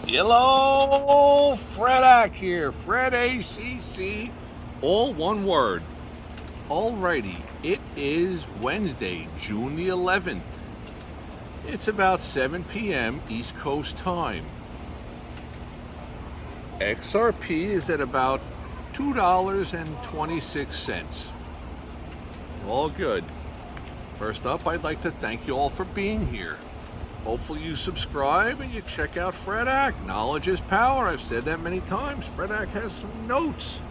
Hello, Fredak here. Fred ACC, all one word. Alrighty, it is Wednesday, June the 11th. It's about 7 p.m. East Coast time. XRP is at about $2.26. All good. First up, I'd like to thank you all for being here. Hopefully you subscribe and you check out Fredak. Knowledge is power. I've said that many times. Fredak has some notes.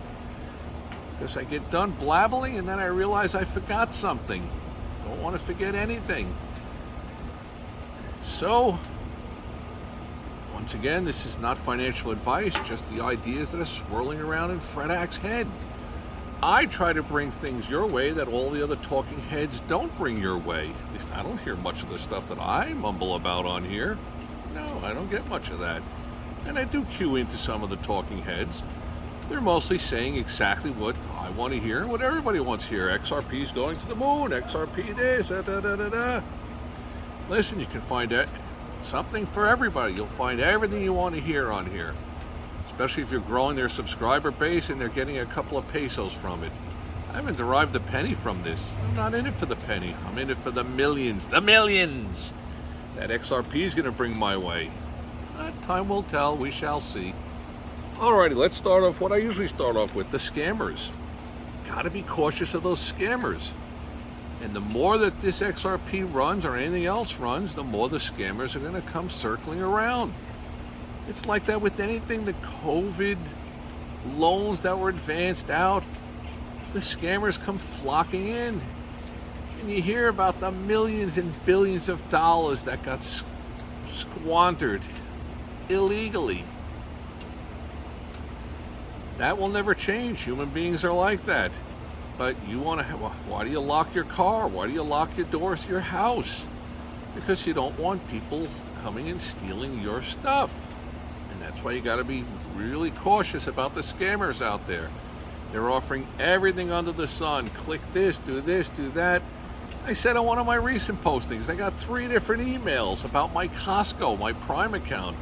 Because I get done blabbling and then I realize I forgot something. Don't want to forget anything. So, once again, this is not financial advice, just the ideas that are swirling around in Fredak's head. I try to bring things your way that all the other talking heads don't bring your way. At least I don't hear much of the stuff that I mumble about on here. No, I don't get much of that. And I do cue into some of the talking heads. They're mostly saying exactly what I want to hear and what everybody wants to hear. XRP's going to the moon, XRP this, da da da da da. Listen, you can find something for everybody. You'll find everything you want to hear on here. Especially if you're growing their subscriber base and they're getting a couple of pesos from it. I haven't derived a penny from this. I'm not in it for the penny. I'm in it for the millions. The millions! That XRP is going to bring my way. Time will tell. We shall see. Alrighty, let's start off what I usually start off with, the scammers. Gotta be cautious of those scammers. And the more that this XRP runs or anything else runs, the more the scammers are going to come circling around. It's like that with anything, the COVID loans that were advanced out, the scammers come flocking in. And you hear about the millions and billions of dollars that got squandered illegally. That will never change. Human beings are like that. But you want to why do you lock your car? Why do you lock your doors to your house? Because you don't want people coming and stealing your stuff. And that's why you got to be really cautious about the scammers out there. They're offering everything under the sun. Click this, do that. I said on one of my recent postings, I got 3 different emails about my Costco, my Prime account.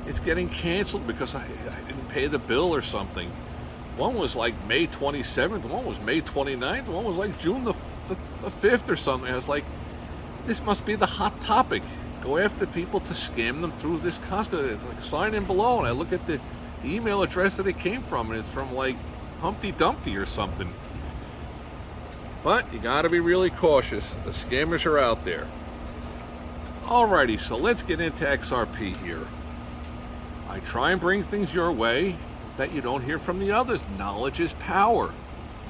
It's getting canceled because I didn't pay the bill or something. One was like May 27th, one was May 29th, one was like June the 5th or something. I was like, this must be the hot topic. Go after people to scam them through this Costco. It's like, sign in below, and I look at the email address that it came from, and it's from like Humpty Dumpty or something. But you gotta be really cautious. The scammers are out there. Alrighty, so let's get into XRP here. I try and bring things your way that you don't hear from the others. Knowledge is power.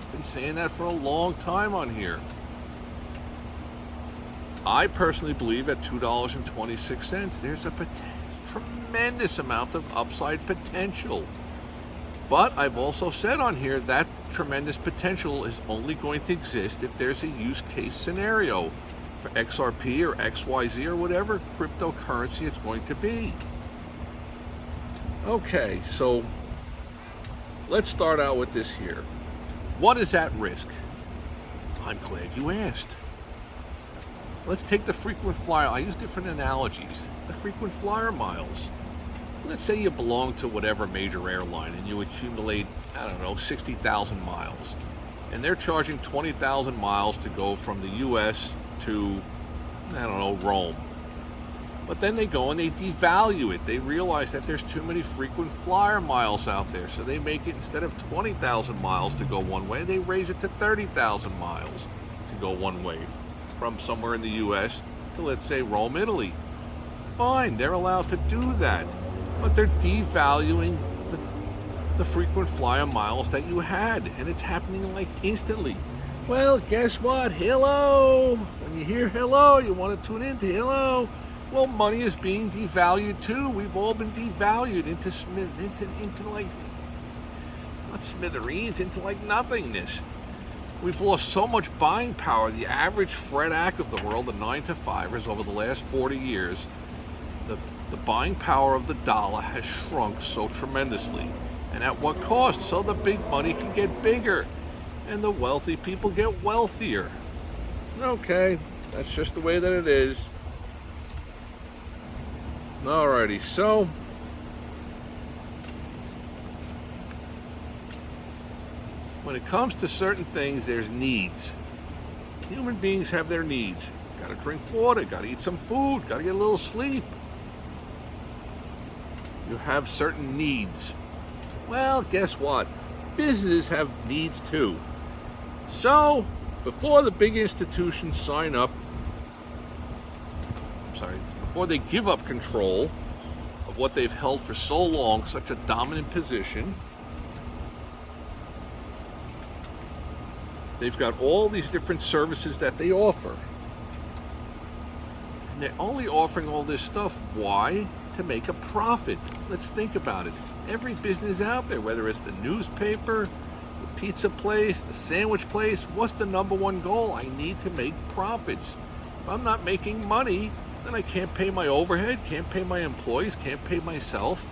I've been saying that for a long time on here. I personally believe at $2.26 there's a tremendous amount of upside potential. But I've also said on here that tremendous potential is only going to exist if there's a use case scenario for XRP or XYZ or whatever cryptocurrency it's going to be. Okay, so let's start out with this here. What is at risk? I'm glad you asked. Let's take the frequent flyer. I use different analogies. The frequent flyer miles. Let's say you belong to whatever major airline and you accumulate, 60,000 miles. And they're charging 20,000 miles to go from the US to, Rome. But then they go and they devalue it. They realize that there's too many frequent flyer miles out there. So they make it, instead of 20,000 miles to go one way, they raise it to 30,000 miles to go one way. From somewhere in the US to, let's say, Rome, Italy. Fine, they're allowed to do that. But they're devaluing the frequent flyer miles that you had. And it's happening like instantly. Well, guess what? Hello! When you hear hello, you want to tune into hello. Well, money is being devalued too. We've all been devalued into like, not smithereens, into like nothingness. We've lost so much buying power. The average Fredak of the world, the 9-to-5ers, over the last 40 years, the buying power of the dollar has shrunk so tremendously. And at what cost? So the big money can get bigger and the wealthy people get wealthier. Okay, that's just the way that it is. Alrighty, so When it comes to certain things, there's needs. Human beings have their needs. Got to drink water, got to eat some food, got to get a little sleep. You have certain needs. Well, guess what? Businesses have needs too. So, before the big institutions sign up, before they give up control of what they've held for so long, such a dominant position, they've got all these different services that they offer. And they're only offering all this stuff. Why? To make a profit. Let's think about it. Every business out there, whether it's the newspaper, the pizza place, the sandwich place, what's the number one goal? I need to make profits. If I'm not making money, then I can't pay my overhead, can't pay my employees, can't pay myself,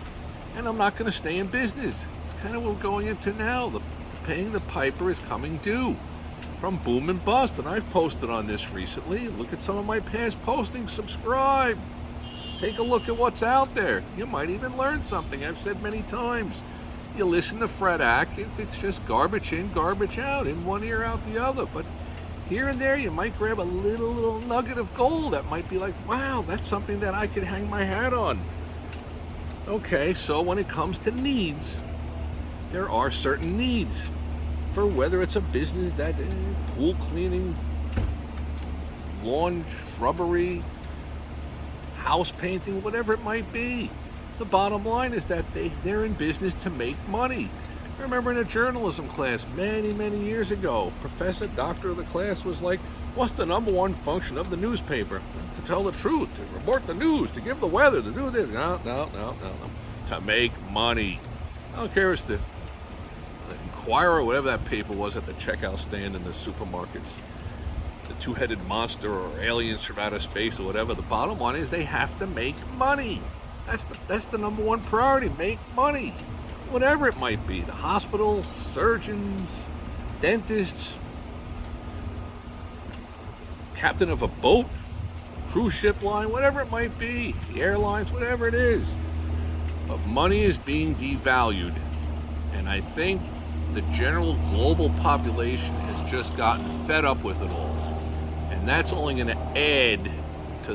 and I'm not going to stay in business. It's kind of what we're going into now. The paying the piper is coming due from boom and bust, and I've posted on this recently. Look at some of my past postings. Subscribe. Take a look at what's out there. You might even learn something. I've said many times. You listen to Fred Ack if it's just garbage in, garbage out, in one ear, out the other. But here and there, you might grab a little nugget of gold that might be like, wow, that's something that I could hang my hat on. Okay, so when it comes to needs, there are certain needs for whether it's a business that pool cleaning, lawn shrubbery, house painting, whatever it might be. The bottom line is that they're in business to make money. I remember in a journalism class many years ago, doctor of the class was like, what's the number one function of the newspaper? To tell the truth, to report the news, to give the weather, to do this. No. To make money. I don't care if it's the Inquirer or whatever that paper was at the checkout stand in the supermarkets. The two-headed monster or aliens from outer space or whatever. The bottom line is they have to make money. That's the number one priority, make money. Whatever it might be, the hospital, surgeons, dentists, captain of a boat, cruise ship line, whatever it might be, the airlines, whatever it is. But money is being devalued. And I think the general global population has just gotten fed up with it all. And that's only going to add to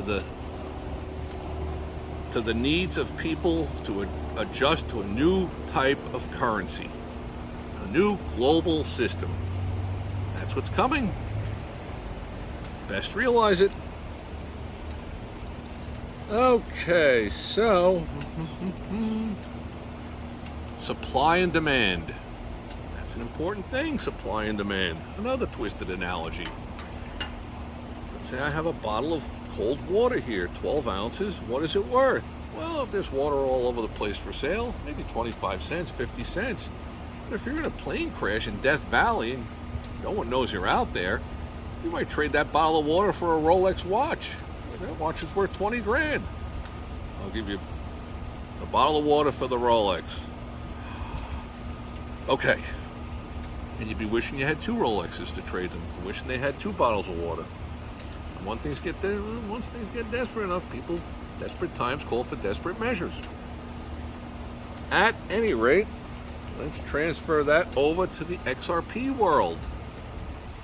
the needs of people to adjust to a new type of currency, a new global system. That's what's coming. Best realize it. Okay, so supply and demand. That's an important thing, supply and demand. Another twisted analogy. Let's say I have a bottle of cold water here, 12 ounces. What is it worth? Well, if there's water all over the place for sale, maybe 25 cents, 50 cents. But if you're in a plane crash in Death Valley and no one knows you're out there, you might trade that bottle of water for a Rolex watch. That watch is worth 20 grand. I'll give you a bottle of water for the Rolex. Okay. And you'd be wishing you had two Rolexes to trade them, wishing they had two bottles of water. And once things get desperate enough, desperate times call for desperate measures. At any rate, let's transfer that over to the XRP world.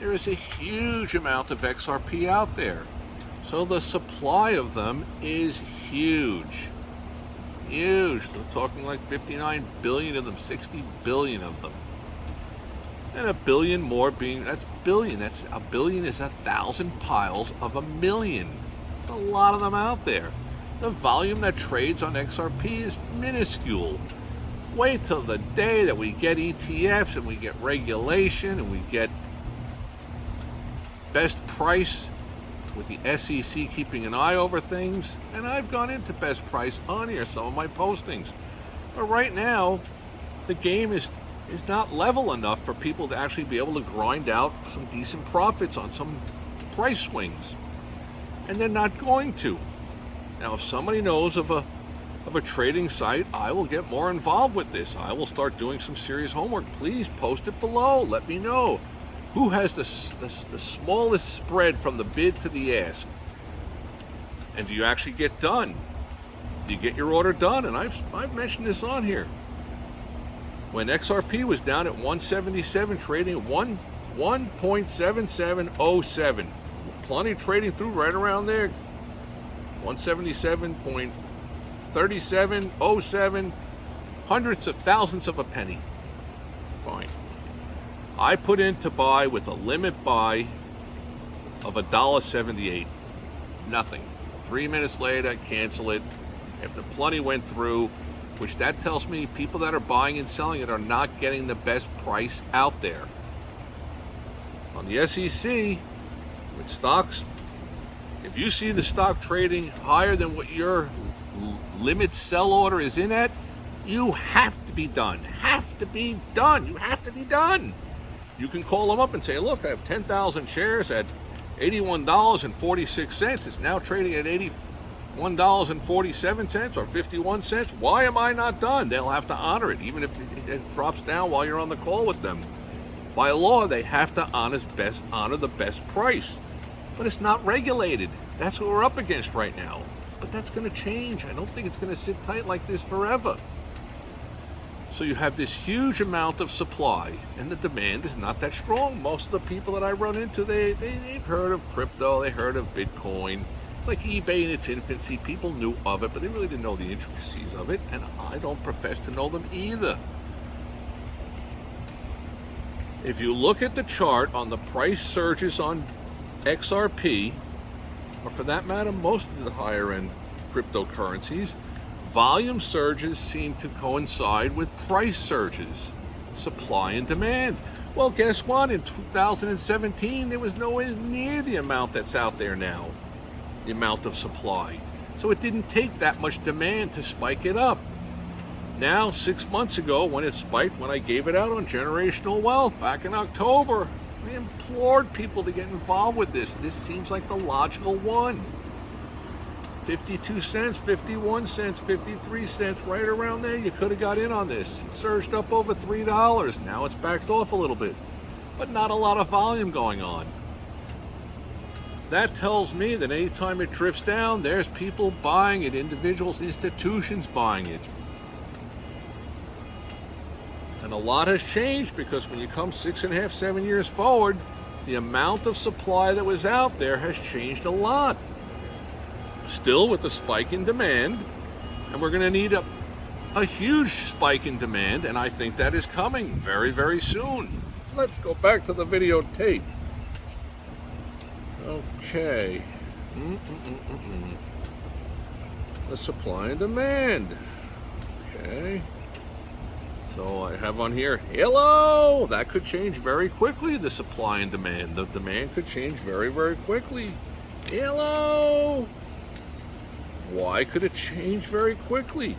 There is a huge amount of XRP out there. So the supply of them is huge. Huge. We're talking like 59 billion of them, 60 billion of them. And a billion more that's billion. That's a billion is 1,000 piles of a million. There's a lot of them out there. The volume that trades on XRP is minuscule. Wait till the day that we get ETFs and we get regulation and we get best price with the SEC keeping an eye over things. And I've gone into best price on here, some of my postings. But right now, the game is not level enough for people to actually be able to grind out some decent profits on some price swings. And they're not going to. Now, if somebody knows of a trading site, I will get more involved with this. I will start doing some serious homework. Please post it below. Let me know. Who has the smallest spread from the bid to the ask? And do you actually get done? Do you get your order done? And I've mentioned this on here. when XRP was down at 177, trading at 1.7707. Plenty trading through right around there. 177.3707, hundreds of thousands of a penny. Fine. I put in to buy with a limit buy of $1.78. Nothing. 3 minutes later, I cancel it. After plenty went through, which that tells me people that are buying and selling it are not getting the best price out there. On the SEC, with stocks, if you see the stock trading higher than what your limit sell order is in at, you have to be done. Have to be done. You have to be done. You can call them up and say, look, I have 10,000 shares at $81.46. It's now trading at $81.47 or 51 cents. Why am I not done? They'll have to honor it, even if it drops down while you're on the call with them. By law, they have to honor the best price. But it's not regulated. That's what we're up against right now. But that's going to change. I don't think it's going to sit tight like this forever. So you have this huge amount of supply, and the demand is not that strong. Most of the people that I run into, they've heard of crypto, they heard of Bitcoin. It's like eBay in its infancy. People knew of it, but they really didn't know the intricacies of it, and I don't profess to know them either. If you look at the chart on the price surges on XRP, or for that matter, most of the higher end cryptocurrencies, volume surges seem to coincide with price surges, supply and demand. Well, guess what? In 2017, there was nowhere near the amount that's out there now, the amount of supply. So it didn't take that much demand to spike it up. Now, 6 months ago, when it spiked, when I gave it out on generational wealth back in October, I implored people to get involved with this. This seems like the logical one. 52 cents, 51 cents, 53 cents, right around there. You could have got in on this. It surged up over $3. Now it's backed off a little bit, but not a lot of volume going on. That tells me that anytime it drifts down, there's people buying it, individuals, institutions buying it. And a lot has changed, because when you come 6.5, 7 years forward, the amount of supply that was out there has changed a lot. Still with the spike in demand, and we're going to need a huge spike in demand, and I think that is coming very, very soon. Let's go back to the videotape. Okay. The supply and demand. Okay. So I have on here, hello! That could change very quickly, the supply and demand. The demand could change very, very quickly. Hello! Why could it change very quickly?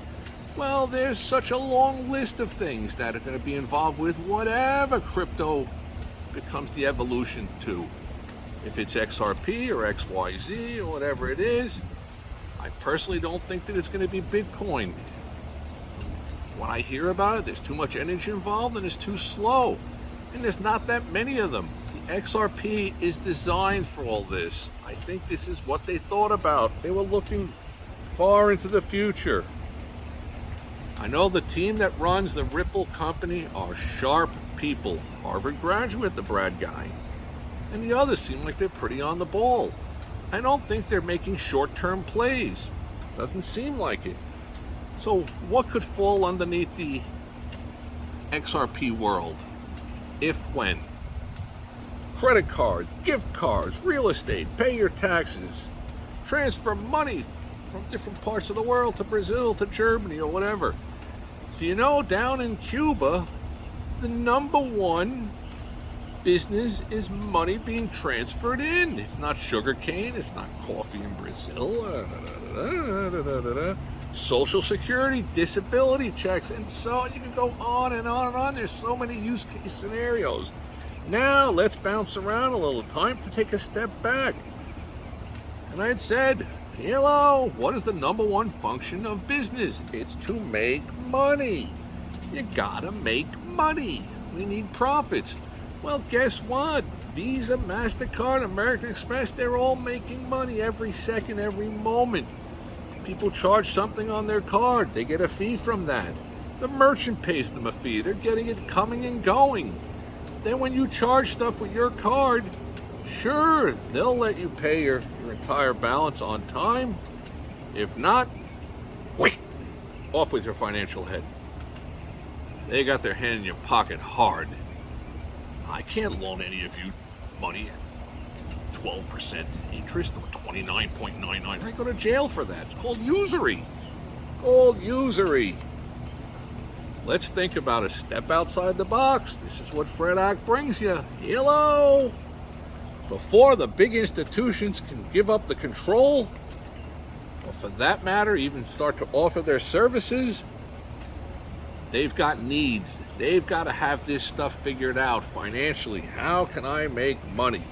Well, there's such a long list of things that are going to be involved with whatever crypto becomes the evolution to. If it's XRP or XYZ or whatever it is, I personally don't think that it's going to be Bitcoin. When I hear about it, there's too much energy involved and it's too slow. And there's not that many of them. The XRP is designed for all this. I think this is what they thought about. They were looking far into the future. I know the team that runs the Ripple company are sharp people. Harvard graduate, the Brad guy. And the others seem like they're pretty on the ball. I don't think they're making short-term plays. Doesn't seem like it. So what could fall underneath the XRP world? If, when? Credit cards, gift cards, real estate, pay your taxes, transfer money from different parts of the world to Brazil, to Germany, or whatever. Do you know, down in Cuba, the #1 business is money being transferred in. It's not sugar cane, it's not coffee in Brazil. Social Security, disability checks, and so you can go on and on and on. There's so many use case scenarios. Now let's bounce around a little. Time to take a step back. And I had said, hello, what is the #1 function of business? It's to make money. You gotta make money. We need profits. Well, guess what? Visa, MasterCard, American Express, they're all making money every second, every moment. People charge something on their card. They get a fee from that. The merchant pays them a fee. They're getting it coming and going. Then when you charge stuff with your card, sure, they'll let you pay your entire balance on time. If not, wait, off with your financial head. They got their hand in your pocket hard. I can't loan any of you money at 12% interest or 29.99. I go to jail for that. It's called usury. Called usury. Let's think about it. Step outside the box. This is what Fred Act brings you. Hello. Before the big institutions can give up the control, or for that matter, even start to offer their services, they've got needs. They've got to have this stuff figured out financially. How can I make money?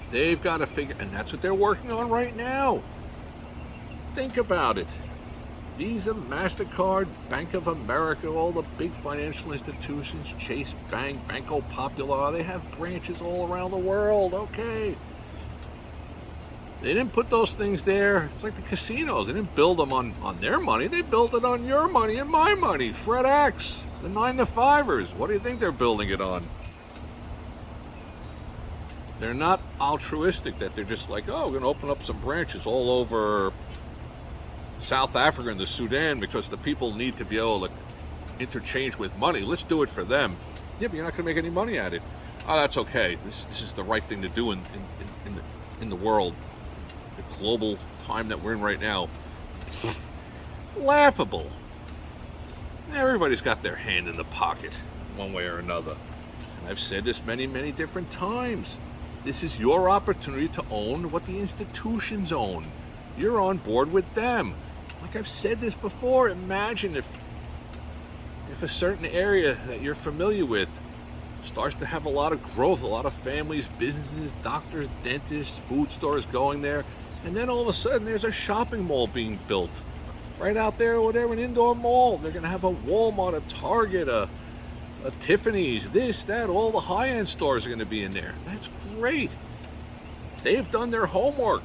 They've got to figure, and that's what they're working on right now. Think about it. Visa, MasterCard, Bank of America, all the big financial institutions, Chase Bank, Banco Popular, they have branches all around the world, okay. They didn't put those things there. It's like the casinos. They didn't build them on their money. They built it on your money and my money. Fred X, the 9-to-5ers. What do you think they're building it on? They're not altruistic that they're just like, oh, we're going to open up some branches all over South Africa and the Sudan because the people need to be able to interchange with money. Let's do it for them. Yeah, but you're not going to make any money at it. Oh, that's okay. This is the right thing to do in the world. The global time that we're in right now. Laughable. Everybody's got their hand in the pocket, one way or another. And I've said this many, many different times. This is your opportunity to own what the institutions own. You're on board with them. Like I've said this before, imagine if a certain area that you're familiar with starts to have a lot of growth, a lot of families, businesses, doctors, dentists, food stores going there, and then all of a sudden there's a shopping mall being built right out there, whatever, an indoor mall. They're going to have a Walmart, a Target, a Tiffany's, this, that, all the high-end stores are going to be in there. That's great. They've done their homework.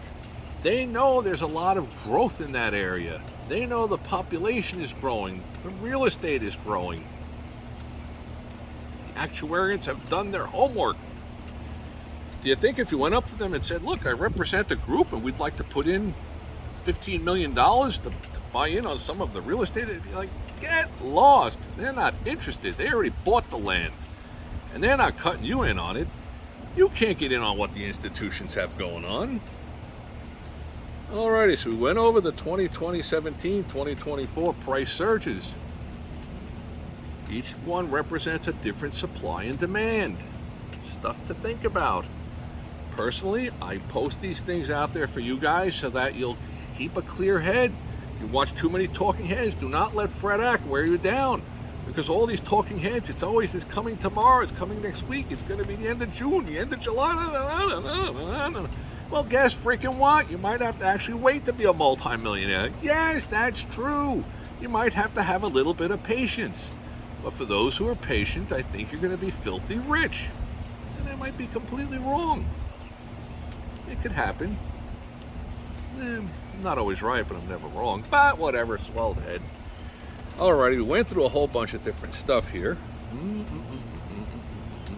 They know there's a lot of growth in that area. They know the population is growing. The real estate is growing. The actuarians have done their homework. Do you think if you went up to them and said, look, I represent a group and we'd like to put in $15 million to buy in on some of the real estate, they'd be like, get lost. They're not interested. They already bought the land. And they're not cutting you in on it. You can't get in on what the institutions have going on. Alrighty, so we went over the 2017, 2024 price surges. Each one represents a different supply and demand. Stuff to think about. Personally, I post these things out there for you guys so that you'll keep a clear head. You watch too many talking heads. Do not let Fred Act wear you down. Because all these talking heads, it's always it's coming tomorrow, it's coming next week, it's going to be the end of June, the end of July. Well, guess freaking what? You might have to actually wait to be a multimillionaire. Yes, that's true. You might have to have a little bit of patience. But for those who are patient, I think you're going to be filthy rich. And I might be completely wrong. It could happen. I'm not always right, but I'm never wrong. But whatever, swelled head. Alrighty, we went through a whole bunch of different stuff here.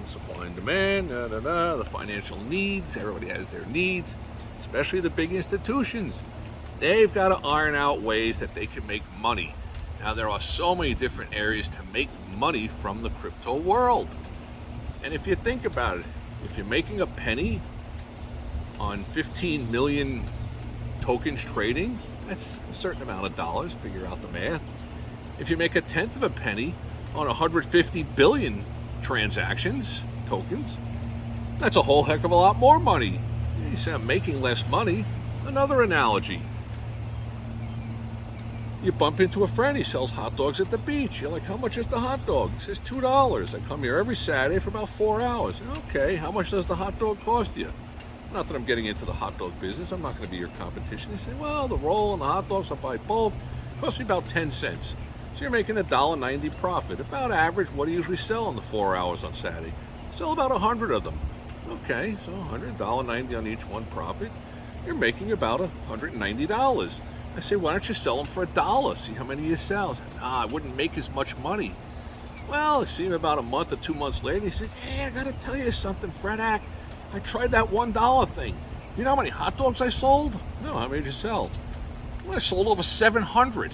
Supply and demand, the financial needs. Everybody has their needs, especially the big institutions. They've got to iron out ways that they can make money. Now, there are so many different areas to make money from the crypto world. And if you think about it, if you're making a penny on 15 million tokens trading, that's a certain amount of dollars. Figure out the math. If you make a tenth of a penny on 150 billion transactions, tokens, that's a whole heck of a lot more money. You say I'm making less money. Another analogy. You bump into a friend, he sells hot dogs at the beach. You're like, how much is the hot dog? He says $2. I come here every Saturday for about 4 hours. Okay, how much does the hot dog cost you? Not that I'm getting into the hot dog business. I'm not going to be your competition. They say, well, the roll and the hot dogs I buy bulk cost me about 10 cents. So you're making $1.90 profit. About average, what do you usually sell in the 4 hours on Saturday? Sell about 100 of them. Okay, so $100, $1.90 on each one profit. You're making about $190. I say, why don't you sell them for $1? See how many you sell. I wouldn't make as much money. Well, I see him about a month or 2 months later. He says, hey, I got to tell you something, Fredak. I tried that $1 thing. You know how many hot dogs I sold? No, how many did you sell? Well, I sold over 700.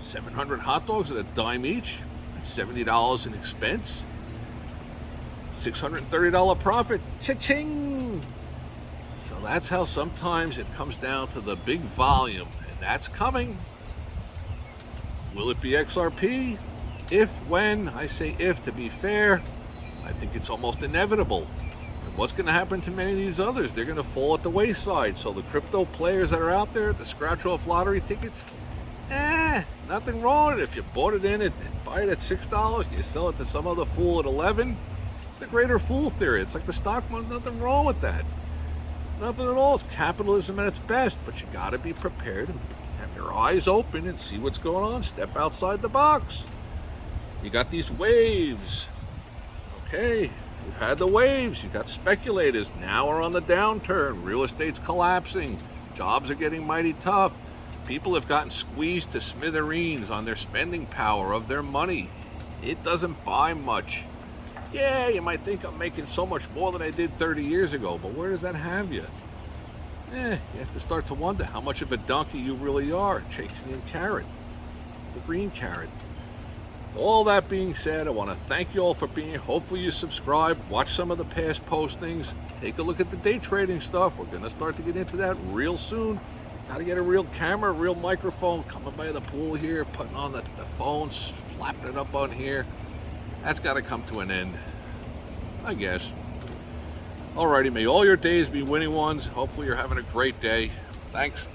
700 hot dogs at $0.10 each. That's $70 in expense. $630 profit. Cha-ching! So that's how sometimes it comes down to the big volume. And that's coming. Will it be XRP? If, when, I say if to be fair, I think it's almost inevitable. And what's going to happen to many of these others? They're going to fall at the wayside. So the crypto players that are out there, the scratch-off lottery tickets, nothing wrong with it. If you bought it in and buy it at $6, you sell it to some other fool at 11. It's the greater fool theory. It's like the stock market. Nothing wrong with that. Nothing at all. It's capitalism at its best. But you got to be prepared and have your eyes open and see what's going on. Step outside the box. You got these waves. Okay, you've had the waves. You got speculators. Now we're on the downturn. Real estate's collapsing. Jobs are getting mighty tough. People have gotten squeezed to smithereens on their spending power of their money. It doesn't buy much. Yeah, you might think I'm making so much more than I did 30 years ago, but where does that have you? You have to start to wonder how much of a donkey you really are, chasing the carrot, the green carrot. All that being said, I want to thank you all for being here. Hopefully you subscribe, watch some of the past postings, take a look at the day trading stuff. We're going to start to get into that real soon. Got to get a real camera, a real microphone, coming by the pool here, putting on the phone, slapping it up on here. That's got to come to an end, I guess. Alrighty, may all your days be winning ones. Hopefully you're having a great day. Thanks.